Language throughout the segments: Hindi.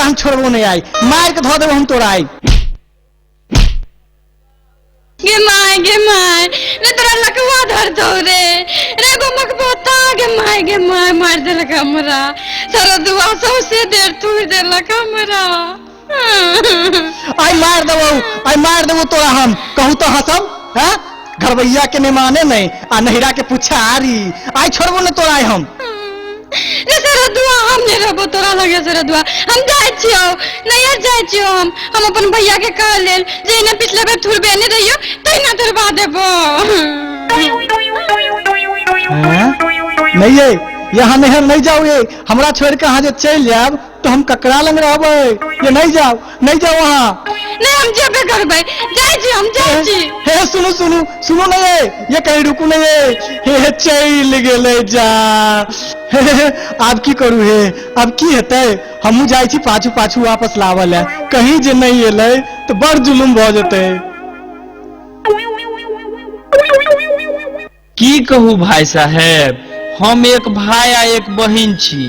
हम छोड़बो नहीं आई, मार के धो देबो हम तोरा आई। गे माय ने तोरा लकवा धर दो रे गो मकबोता गे माय मार दे लगा हमरा सारा दुआ से देर तू दे लगा हमरा। आई मार देबो तोरा हम कहूँ तो हंसब। हाँ घरवैया के मेहमाने नहीं आ नहिरा के पूछा आरी आई छोड़बो न तोरा हम। ने सारा दुआ हम ने रहबो तोरा लगे सारा दुआ हम जाय छियो नहीं जाय छियो हम अपन भैया के कह लेल जे ने पिछले बेर थुरबे नहीं रहियो तै ना धरवा देबो। नहीं ये यहाँ नहीं जाओ, ये हमरा छोड़ के अहाँ जो चल जाब तो हम ककरा लंग रहबै। ये नहीं जाओ वहाँ नहीं हम जेबे करबै जाय छी हम जाय छी। हे सुनो नहीं ये कहीं रुकू नहीं हे चल गेले जा। अब की करू हे अब की हेतै हमहू जाय छी पाछू वापस लावल है कहीं जे नहीं एलै तो बड़ जुलुम भ जेतै। की कहू भाई साहेब हम एक भाई आ एक बहिन छी,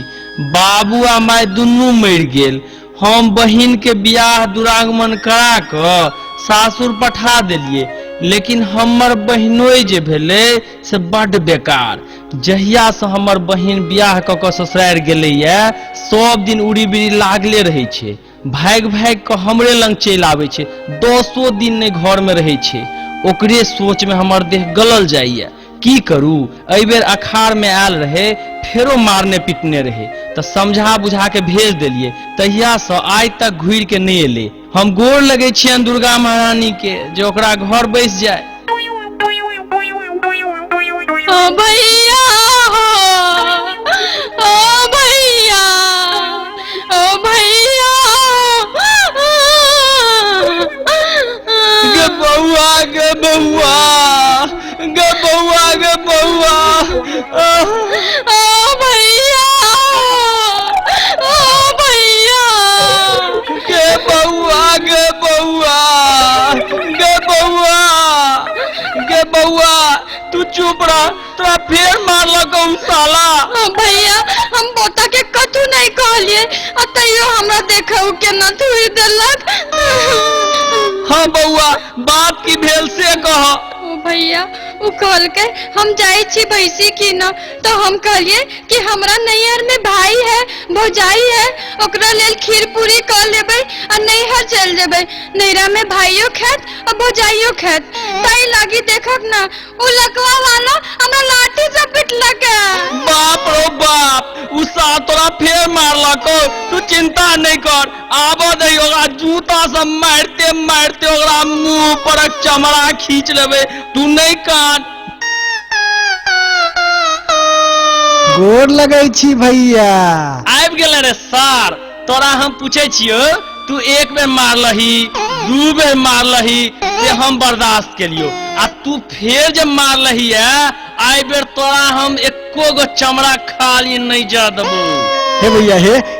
बाबू आ माय दुनू मर गेल। हम बहिन के बियाह दुरागमन करा क सासुर पठा देलिए लेकिन हमर बहिनोई जे भेले से बड़ बेकार। जहिया से हमर बहिन बियाह क के ससुरार गेले ये सब दिन उड़ी बिड़ी लागले रहे छे, भाग क हमरे लंग चल आवे छे, 10 दिन ने घर में रहे छे। ओकरे सोच में हमर देह गलल जाइए। की करू एहि बेर अखाड़ में आयल रहे फेरो मारने पिटने रहे तो समझा बुझा के भेज दिलिए, तहिया से आज तक घुर के नहीं एले। हम गोर लगे छियन दुर्गा महारानी के जे ओकरा घर बैस जाए। ओ भैया ओ भैया ओ भैया गे बउआ गे बउआ गे बउआ गे बउआ ओ भैया ओ भैया गे बउआ गे बउआ गे बउआ गे बउआ तू चुप रह, तोरा फेर मारलक साला। भैया हम पोता के कथू नहीं कहलिए तैयो हमरा देखौ केना धुर देलक। हाँ बउआ बात की भेल से कह। ओ भैया उ कहल के हम जाई छी भैंसी की न तो हम कहलिए कि हमरा नैहर में भाई है भौजाई है ओकरा लेल खीर पूरी कर लेबै आ नैहर चल जेबै, नैहरा में भाइयों खेत और भौजाइयों खेत ताई लागी देखब ना उ लकवा वाला हमरा लाठी से पिटलक। बाप रो बाप उसा तोरा फेर मारलक, तू चिंता नहीं कर आबो दही ओकरा जूता से मारते मारते ओकरा मुंह पर चमड़ा खींच लेबे, तू नहीं कान। गोर लगै छी भैया। आबि गेले रे सार, तोरा हम पूछे छियो तू एक बेर मारलही 2 बेर मारलही से हम बर्दाश्त केलियो आ तू फेर जे मारलही है आई बेर तोरा हम एको गो चमड़ा खाली नहीं जा देबो। हे भैया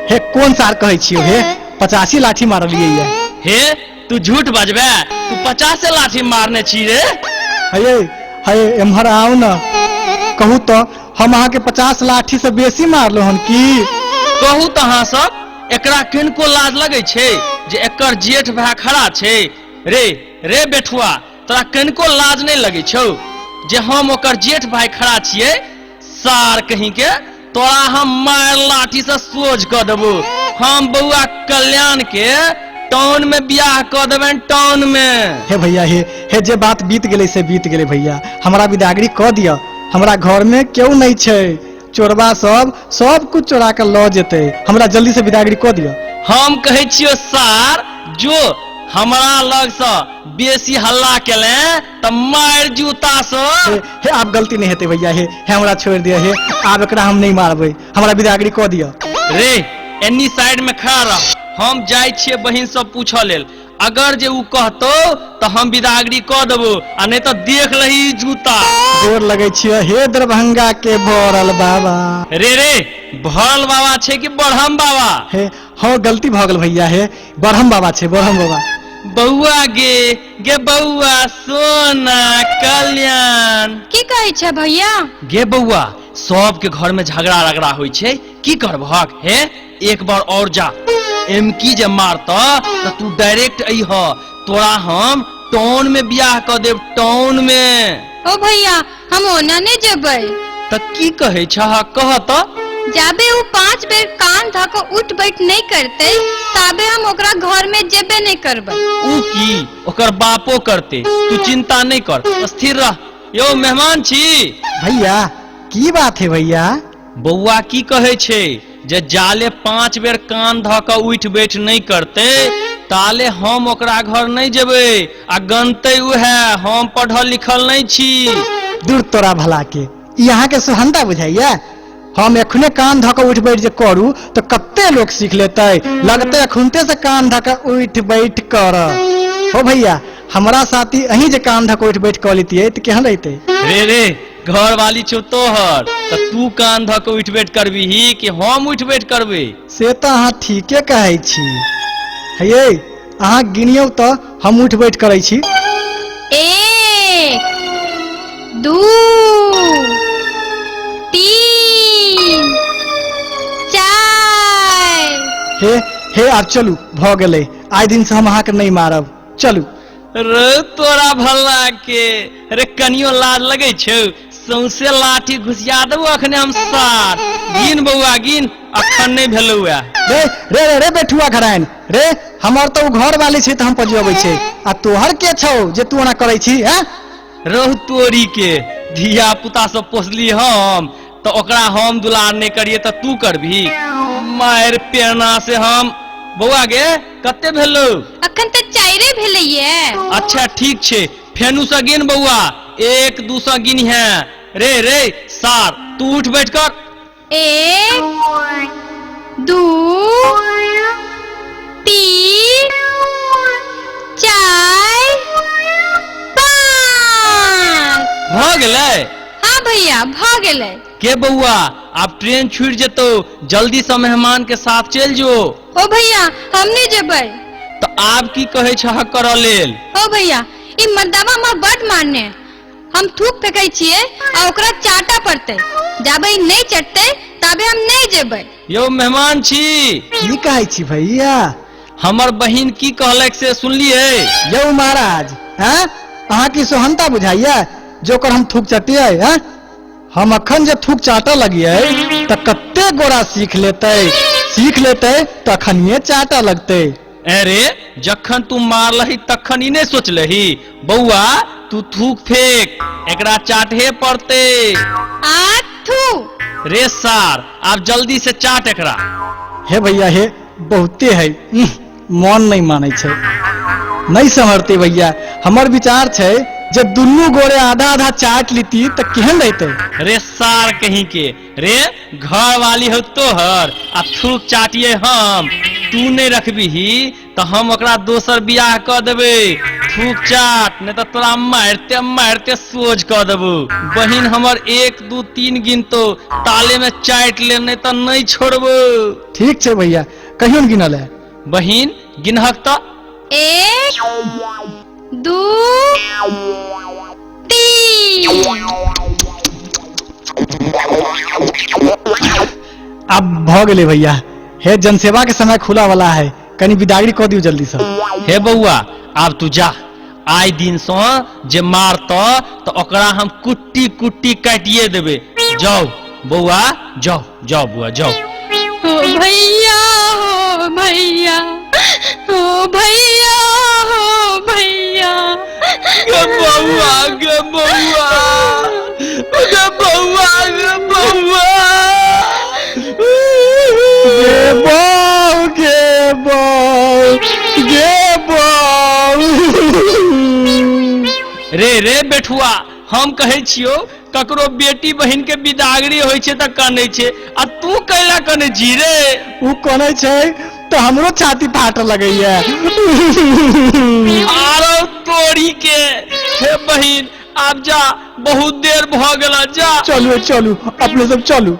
हे कौन सार कहै छियो हे 85 लाठी मारलिए ये। हे तू झूठ बजबे, तू 50 लाठी मारने छी रे। हे एम्हर आओ न कहू तो हम अहाँ के 50 लाठी से बेसी मारलो हन की। कहू तो हाँ सब एकरा किनको लाज लगे छे जे एकर जेठ भाई खड़ा छे। रे बेठुआ तोरा किनको लाज नहीं लगे छौ जे हम ओकर जेठ भाई खड़ा छिए। सार कहीं के तोरा हम मार लाठी से सोझ क देबो। हम बउआ कल्याण के टाउन में बियाह क देबन टाउन में। हे भैया हे जे बात बीत गेले से बीत गेले भैया, हमरा विदागरी क दिया। हमरा घर में क्यों नहीं छे, चोरबा सब कुछ चोरा के ल जेते, हमरा जल्दी से विदागरी क दिया। हम कहे छियो सार जो हमरा लग से बेसी हल्ला केले त मार जूता से। हे आप गलती नहीं हेते भैया, हे हमरा छोड़ दिया, हे आप एकरा हम नहीं मारबे, हमरा विदागरी क दिया। रे एनी साइड में खड़ा रह, हम जाय छिए बहिन सब पूछो लेल, अगर जे उ कहतो तो हम विदागरी क देबो आ नहीं तो देख लही जूता। गोर लगे छिए हे दरभंगा के भरल बाबा। रे भरल बाबा छे कि बढ़म बाबा? हे हाँ गलती भ गेल भैया, हे बढ़म बाबा छे बढ़म बाबा। बउआ गे बउआ सोना कल्याण। की कहै छै भैया? गे बउआ सब के घर में झगड़ा रगड़ा होय छे, की करबहक हे एक बार और जा। एमकी जे मारता तो तू डायरेक्ट अइह, तोरा हम टाउन में बियाह कर देव, टाउन में। ओ भैया हम ओना नहीं जेबै। त की कहे छह, कह त। जाबे वो 5 बेर कान धक उठ बैठ नहीं करते ताबे हम ओकरा घर में जेबे नहीं करबै। ऊ की ओकर बापो करते, तू चिंता नहीं कर, स्थिर रह। यो मेहमान छी। भैया की बात है भैया? बउआ की कहे छे जे जाले 5 बेर कान धक उठ बैठ नहीं करते ताले हम ओकरा घर नहीं जेबे, आ गनते उहे हम पढ़ल लिखल नहीं छी। दूर तोरा भला के, यहाँ के सुहंता बुझाइया। हम एखने कान धक उठ बैठ जे करू तो कत्ते लोग सीख लेते, लगते खुनते से कान धक उठ बैठ कर। हो भैया हमारा साथी अही जे कान धक उठ बैठ कर लेती तो केहन रहते? रे घर वाली छो तोहर, तो तू कान धक उठ बैठ करबी ही कि हम उठ बैठ करबे? से तो अहाँ ठीके कहे छी। हे अहाँ गिनियौ तो हम उठ बैठ करे छी। 1 2 3 4। हे आब चलू, भ गेलै। आइ दिन से हम अहाँ के नहीं मारब, चलू। रे तोरा भला के, रे कनियो लाज लगे छौ? सौंसे लाठी घुसिया देबो अखने हम सार। गिन बउआ गिन, अखन नहीं भेलौ है। रे रे रे रे बेठुआ घराइन रे, हमर तो घर वाली छै त हम पजबै छै, आ तोहर के छौ जे तू ओना करै छी? हैं रहु तोरी के, धिया पुता सब पोसली हम तो ओकरा हम दुलार नहीं करिए तो तू करबी? मार पेना से हम। बउआ गे कते भेलौ? अखन त 4 भेलैये। अच्छा ठीक छे, फेनु से गिन बउआ, 1 2 से गिन है। रे सार तू उठ बैठ कर। 1 2 3 4 5। भ गेलै? हाँ भैया भ गेलै। के बउआ आप ट्रेन छूट जेतो, जल्दी से मेहमान के साथ चल जो। ओ भैया हम नहीं जेबै। तो आप की कहे छह कर लेल? ओ भैया ई मर्दावा हमरा बड मारने, हम थूक फेंकै छियै आ ओकरा चाटा पड़ते, जाबे नहीं चटते तबे हम नहीं जेबै। यो मेहमान छी। की कहै छी भैया? हमर बहिन की कहलक से सुनलिए? यौ महाराज, हैं अहाँ की सोहनता बुझाइया जो ओकर हम थूक चटिए? हैं हम अखन जे थूक चाटा लगिए त कत्ते गोरा सीख लेते तो अखनिए चाटा लगते। अरे जखन तू मारलही तखन ई नहीं सोचलही? बउआ तू थूक फेंक, एकरा चाटे पड़ते। आथू रे सार आप जल्दी से चाट एकरा। हे भैया हे बहुते है, मन नहीं माने छे, नहीं समझते भैया। हमर विचार छे जब दुनू गोरे आधा आधा चाट लीती तो केहन रहते? रे सार कहीं के, रे घर वाली हो तोहर आ थूक चाटिए हम, तू नहीं रखबी ही तो हम ओकरा दोसर बियाह कर देबे। थूक चाट नहीं तो तोरा मारते मारते सोझ कर देबो। बहिन हमर 1 2 3 गिनतो, ताले में चाट ले नहीं तो नहीं छोड़बो। ठीक छे भैया, कहियो न गिनल है। बहिन गिनहक तो। 1 2 3। अब भ गेले भैया। हे जनसेवा के समय खुला वाला है, कनी विदागरी कह दियो जल्दी से। हे बउआ अब तू जा, आइ दिन से जे मारता तो ओकरा हम कुट्टी कुट्टी काटिए देबे। जाओ बउआ जाओ, जाओ बुआ जाओ। ओ भैया हो भैया, ओ भैया हो भैया। गे बउआ गे बउआ गे बउआ गे बउआ। गे बौ गे बौ गे बौ। रे बेठुआ हम कहे छियो ककरो बेटी बहन के विदागरी होय छे त कने छे, आ तू कैला कने जी रे? उ कने छे तो हमरो छाती फाट लगैया। आरो तोरी के। हे बहिन आप जा, बहुत देर भ गेला, जा। चलू चलू अपने सब चलू।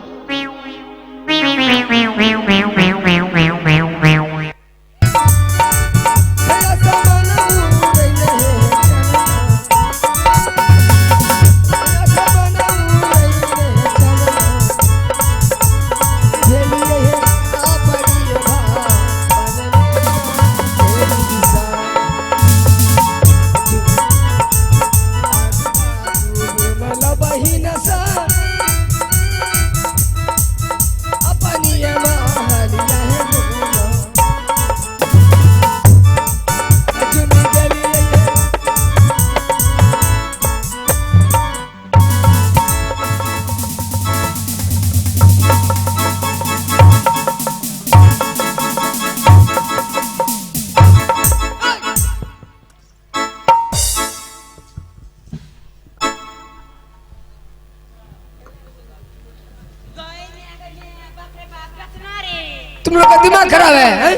लोग का दिमाग खराब है, हैं?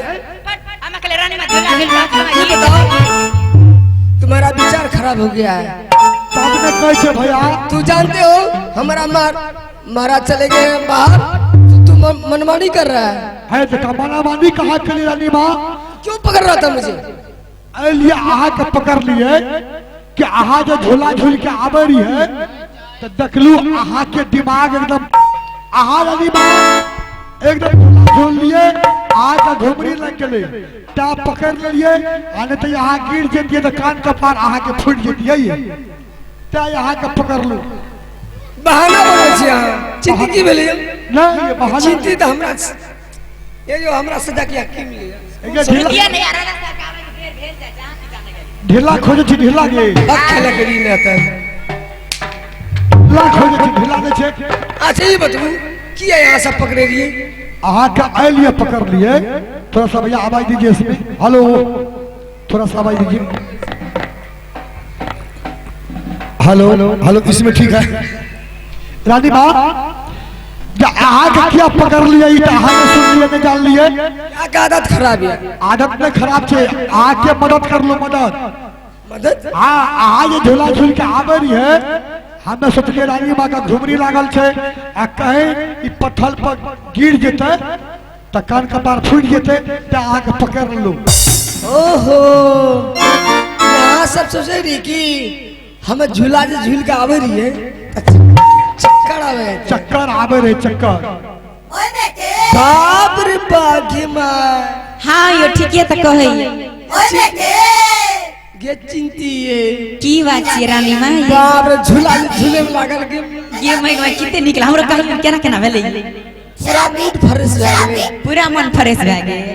ये बताओ, तुम्हारा विचार खराब हो गया है। आपने कैसे भैया? तू जानते हो हमारा मारा चले गए बाहर, तो तू मनमानी कर रहा है। देखा मनामानी कहा के लिए रानी माँ क्यों पकड़ रहा था मुझे? लिए आहा के पकड़ लिए कि आहा जो झूला झूल के आबरी है तो देखलू आहा के दिमाग एकदम आहा रानी माँ एकदम झूला झूल लिए आहा का घुमरी लग गए टाप पकड़ लिए आने तो यहाँ गिर जेतिए तो कान का पार आहा के फूट जेतिए त्या यहाँ के पकड़ लू बहाना बोले छी यहाँ चिंती की भेली नहीं ये बहाना चिंती तो हमरा ये जो हमरा सजा की हकी मिली ढीला खोजे छी ढीला गे खेला करी ना तब ढीला खोजे छी ढीला दे छे। अच्छा ये बताओ किया यहाँ सब पकड़े रही आहा का आए लिए पकड़ लिए थोड़ा सा भैया आवाज दीजिए इसमें हेलो थोड़ा सा आवाज दीजिए हेलो हेलो इसमें ठीक है रानी माँ आहा का क्या पकड़ लिया आहा ने सुन लिए नहीं जान लिए क्या आदत खराब है आदत में खराब छे आहा के मदद कर लो मदद हाँ आहा ये झूला झूल के आबरी है हमें सोचलिए रानी माँ का घुमरी लागल छे आ कहे ई पत्थर पर गिर जेते तो कान कपार फूट जेते तो आहा के पकड़ लो। ओहो यहाँ सब सोचे रही कि हमें झूला जो झूल के आवे रही है चक्कर आवे चक्कर आवे रे चक्कर बाप रे बाघी माँ हाँ यो ठीक है तो कहे ये चिंती है की बात छी रानी माँ बाप रे झूला झूले में लागल के ये मैं कितने निकला हमरा कहीं केना केना भेलै पूरा मूड फ्रेश हो गया पूरा मन फ्रेश भए गेल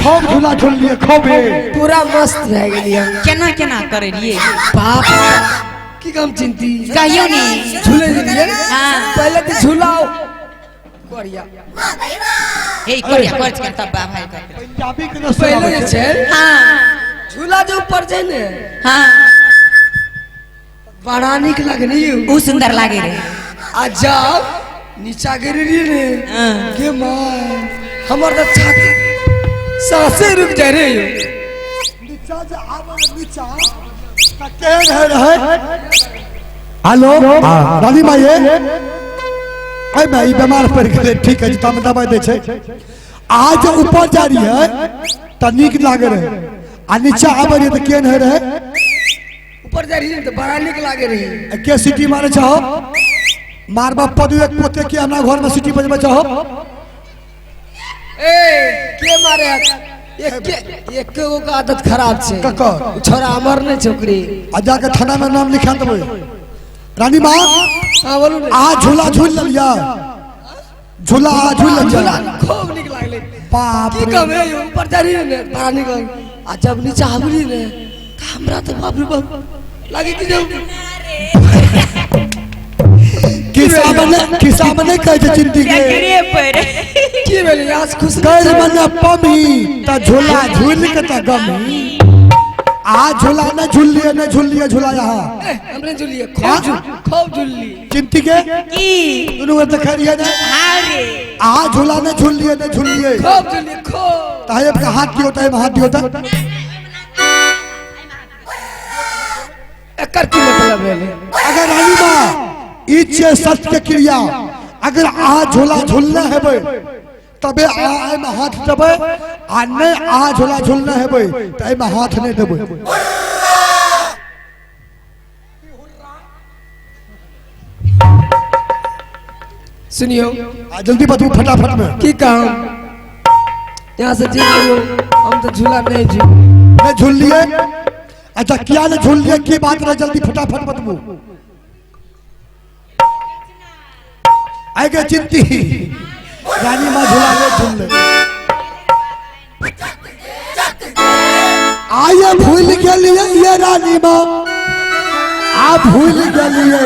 खूब झूला झूल लिए खूबे पूरा मस्त रह गई हम केना केना करे लिए बाप की कम चिंती कहियो नहीं झूले लिए हाँ। पहले तो झूलाओ बढ़िया ए करिया कर के तब भाई कर पंजाबी के रस्ते पहले जे छे हां झूला जो ऊपर छै ने हां बड़ा निक लगनी उ सुंदर लागे रे आ जब नीचा गिर रही ने के मां हमर तो छाती सांसें रुक जा रे नीचा जे आवे नीचा त केहन है हेलो रानी माँ ये ए भाई बीमार पड़ गए ठीक है जितना में दवाई दे छे आज ऊपर जा रही है त नीक लागे रहे आ नीचा आवे रही त केहन है रहे ऊपर जा रही है तो बड़ा निक लागे रही के सिटी मारे चाहो मारबा पदु एक पोते के हमरा घर में सिटी बजबे चाहो ए के मारे एक के वो का आदत खराब छे ककर छोरा अमर ने छोकरी आ जाके थाना में नाम लिखा देबे रानी माँ हां बोलू आ झूला झूल लिया झूला झूल झूला लिया खूब निक लागले बाप की रे कम है ऊपर जा रही है ने बड़ा निक आ जब नीचे आबरी ने तो हमरा तो बाप रे बाप लागे कि जब किसा मने कहे छे चिंती के पर की भेले आज खुश कर मने पमी त झूला झूल के त गमी आ झूला न झूल लिए झूला यहाँ हमने झूलिए हाँ? खूब झूली चिंती के की दोनों तो खैरिए ना हां रे आ झूला न झूल लिए खूब झूलिए खूब ताहे का हाथ दियो ताहे हाथ दियो ता एकर की मतलब भेले अगर रानी माँ इच्छे सत्य के क्रिया अगर आ झूला झूलना है तबे आ में हाथ देबे आ नहीं आ झूला झूलना है तो में हाथ नहीं देबे सुनियो आ जल्दी बताओ फटाफट में की काम यहाँ से जी हम तो झूला नहीं जी मैं झूल लिए अच्छा क्या ने झूल लिए की बात रहा जल्दी फटाफट बताओ आगे चिंती रानी माँ झूला ले झूल ले आये भूल गलिए ये रानी माँ आ भूल गलिए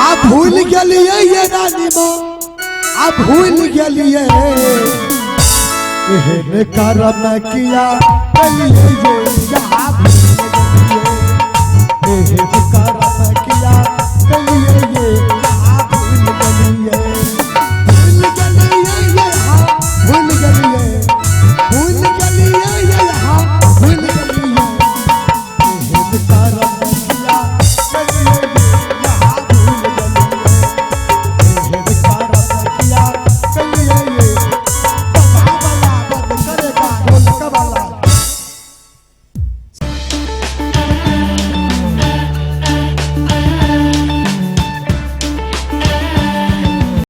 आ भूल गलिए ये रानी माँ आ भूल गलिए एहन करम किया गलिए ये यहाँ भूल गलिए एहन करम